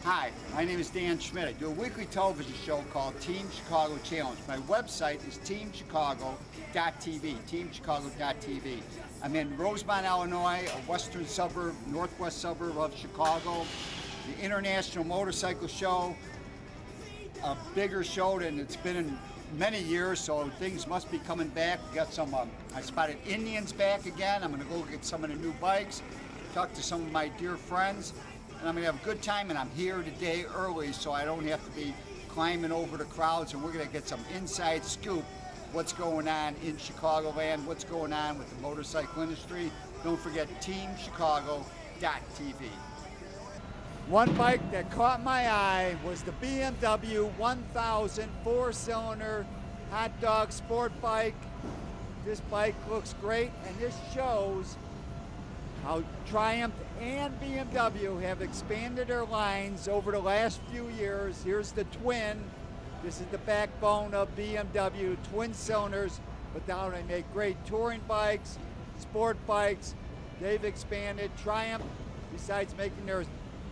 Hi, my name is Dan Schmitt. I do a weekly television show called Team Chicago Challenge. My website is teamchicago.tv, teamchicago.tv. I'm in Rosemont, Illinois, a western suburb, northwest suburb of Chicago. The International Motorcycle Show, a bigger show than it's been in many years, so things must be coming back. We got some, I spotted Indians back again. I'm gonna go get some of the new bikes, talk to some of my dear friends, and I'm gonna have a good time, and I'm here today early so I don't have to be climbing over the crowds, and we're gonna get some inside scoop what's going on in Chicagoland, what's going on with the motorcycle industry. Don't forget teamchicago.tv. One bike that caught my eye was the BMW 1000 4-cylinder hot dog sport bike. This bike looks great, and this shows how Triumph and BMW have expanded their lines over the last few years. Here's the twin. This is the backbone of BMW, twin cylinders, but now they make great touring bikes, sport bikes. They've expanded. Triumph, besides making their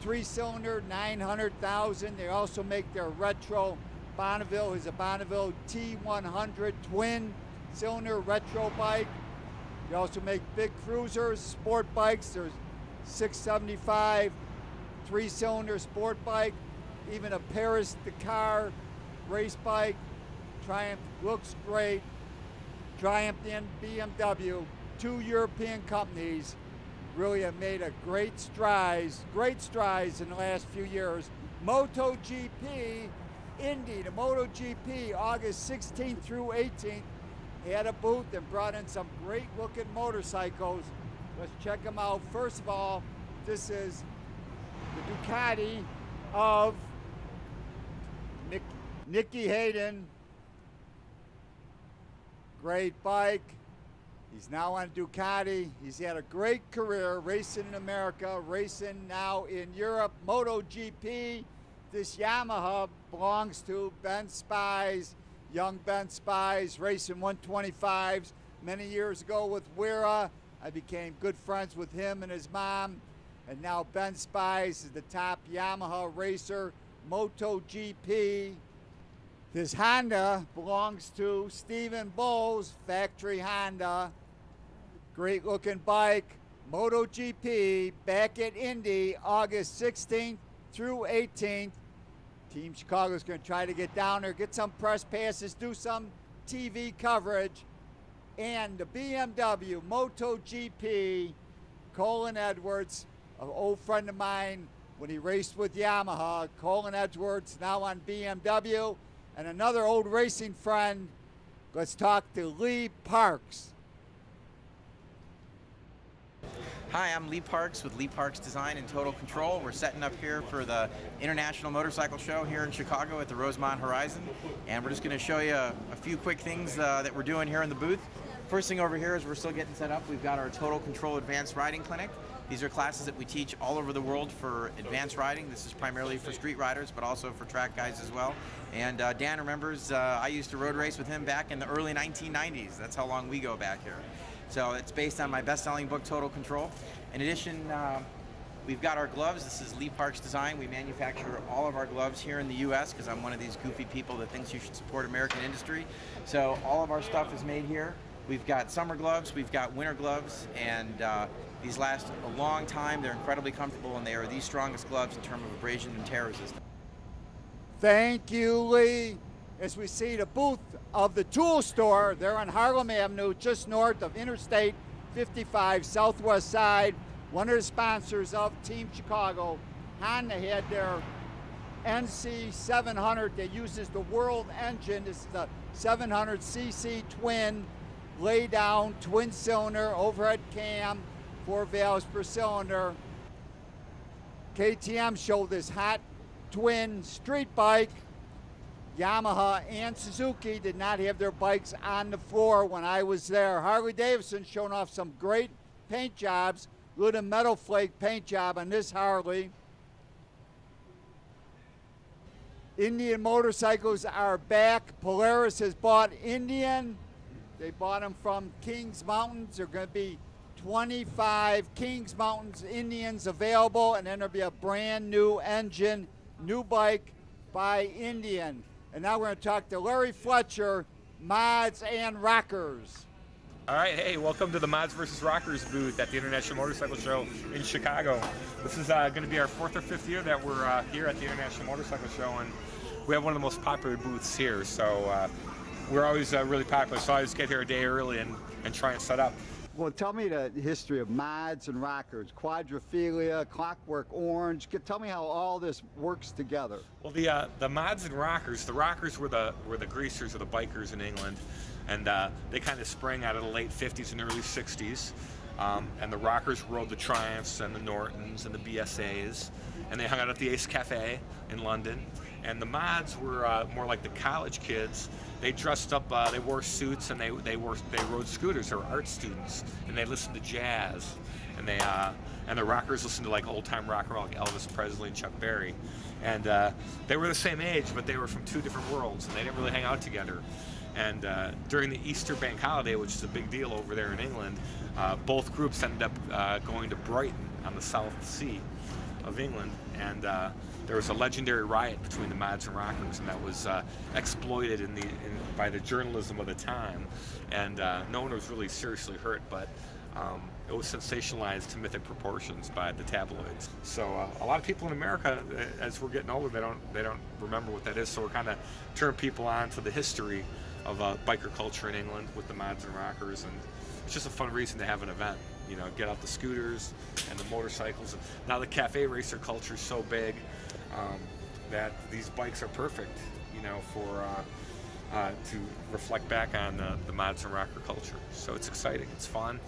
3-cylinder 900,000, they also make their retro Bonneville. Is a Bonneville T100 twin cylinder retro bike. They also make big cruisers, sport bikes. There's 675 3-cylinder sport bike, even a Paris Dakar race bike. Triumph looks great. Triumph and BMW, two European companies, really have made a great strides in the last few years. Moto GP, Indy, the Moto GP, August 16th through 18th, had a booth and brought in some great looking motorcycles. Let's check them out. First of all, this is the Ducati of Nicky Hayden. Great bike. He's now on Ducati. He's had a great career racing in America, racing now in Europe. Moto GP, this Yamaha belongs to Ben Spies, young Ben Spies, racing 125s many years ago with Wera. I became good friends with him and his mom. And now Ben Spies is the top Yamaha racer, Moto GP. This Honda belongs to Stephen Bowles, factory Honda. Great looking bike. Moto GP back at Indy, August 16th through 18th. Team Chicago is going to try to get down there, get some press passes, do some TV coverage. And the BMW Moto GP, Colin Edwards, an old friend of mine when he raced with Yamaha. Colin Edwards now on BMW. And another old racing friend, let's talk to Lee Parks. Hi, I'm Lee Parks with Lee Parks Design and Total Control. We're setting up here for the International Motorcycle Show here in Chicago at the Rosemont Horizon. And we're just going to show you a few quick things that we're doing here in the booth. First thing over here is we're still getting set up. We've got our Total Control Advanced Riding Clinic. These are classes that we teach all over the world for advanced riding. This is primarily for street riders, but also for track guys as well. And Dan remembers I used to road race with him back in the early 1990s. That's how long we go back here. So it's based on my best-selling book, Total Control. In addition, we've got our gloves. This is Lee Parks Design. We manufacture all of our gloves here in the U.S. because I'm one of these goofy people that thinks you should support American industry. So all of our stuff is made here. We've got summer gloves, we've got winter gloves, and these last a long time. They're incredibly comfortable, and they are the strongest gloves in terms of abrasion and tear resistance. Thank you, Lee. As we see the booth of the Tool Store, they're on Harlem Avenue, just north of Interstate 55, southwest side. One of the sponsors of Team Chicago. Honda had their NC 700 that uses the World engine. This is a 700cc twin, lay down, twin cylinder, overhead cam, 4 valves per cylinder. KTM showed this hot twin street bike. Yamaha and Suzuki did not have their bikes on the floor when I was there. Harley Davidson showing off some great paint jobs, little metal flake paint job on this Harley. Indian motorcycles are back. Polaris has bought Indian. They bought them from Kings Mountains. There are going to be 25 Kings Mountains Indians available, and then there'll be a brand new engine new bike by Indian. And now we're going to talk to Larry Fletcher, Mods and Rockers. All right, hey, welcome to the Mods vs. Rockers booth at the International Motorcycle Show in Chicago. This is going to be our 4th or 5th year that we're here at the International Motorcycle Show, and we have one of the most popular booths here, so we're always really popular, so I always get here a day early and try and set up. Well, tell me the history of Mods and Rockers, Quadrophilia, Clockwork Orange. Tell me how all this works together. Well, the Mods and Rockers, the Rockers were the greasers or the bikers in England, and they kind of sprang out of the late 50s and early 60s. And the Rockers rode the Triumphs and the Nortons and the BSAs, and they hung out at the Ace Cafe in London. And the Mods were more like the college kids. They dressed up, they wore suits, and they rode scooters. They were art students, and they listened to jazz. And the Rockers listened to like old-time rock and roll, like Elvis Presley and Chuck Berry. And they were the same age, but they were from two different worlds, and they didn't really hang out together. And during the Easter bank holiday, which is a big deal over there in England, both groups ended up going to Brighton on the South Sea of England, and there was a legendary riot between the Mods and Rockers, and that was exploited by the journalism of the time, and no one was really seriously hurt, but it was sensationalized to mythic proportions by the tabloids. So a lot of people in America, as we're getting older, they don't remember what that is, so we're kind of turning people on to the history of biker culture in England with the Mods and Rockers, and it's just a fun reason to have an event. You know, get out the scooters and the motorcycles. Now the cafe racer culture is so big that these bikes are perfect, you know, to reflect back on the Mods and Rocker culture. So it's exciting, it's fun.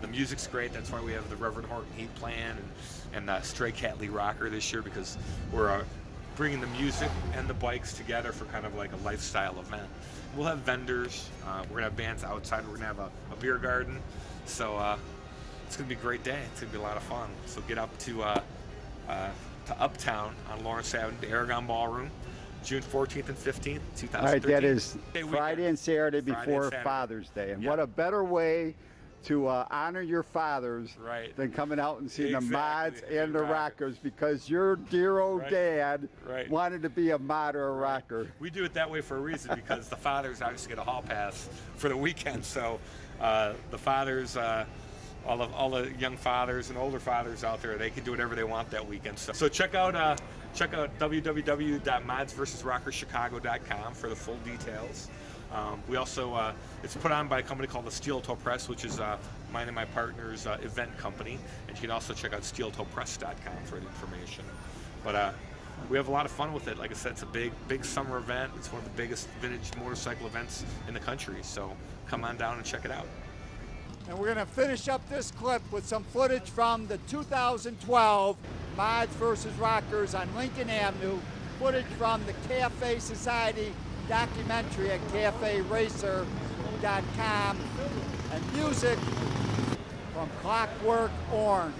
The music's great. That's why we have the Reverend Horton Heat Plan and Stray Cat Lee Rocker this year, because we're bringing the music and the bikes together for kind of like a lifestyle event. We'll have vendors. We're gonna have bands outside. We're gonna have a beer garden. So it's gonna be a great day. It's gonna be a lot of fun. So get up to Uptown on Lawrence Avenue, the Aragon Ballroom, June 14th and 15th, 2013. All right, that is Friday and Saturday before Father's Day. And what a better way to honor your fathers than coming out and seeing the Mods and the Rockers, because your dear old dad wanted to be a Mod or a Rocker. We do it that way for a reason, because the fathers obviously get a hall pass for the weekend, so the fathers, all the young fathers and older fathers out there, they can do whatever they want that weekend. So check out www.modsvsrockerschicago.com for the full details. We also, it's put on by a company called the Steel Toe Press, which is mine and my partner's event company. And you can also check out steeltoepress.com for the information. But we have a lot of fun with it. Like I said, it's a big summer event. It's one of the biggest vintage motorcycle events in the country. So come on down and check it out. And we're going to finish up this clip with some footage from the 2012 Mods vs. Rockers on Lincoln Avenue, footage from the Cafe Society documentary at caferacer.com, and music from Clockwork Orange.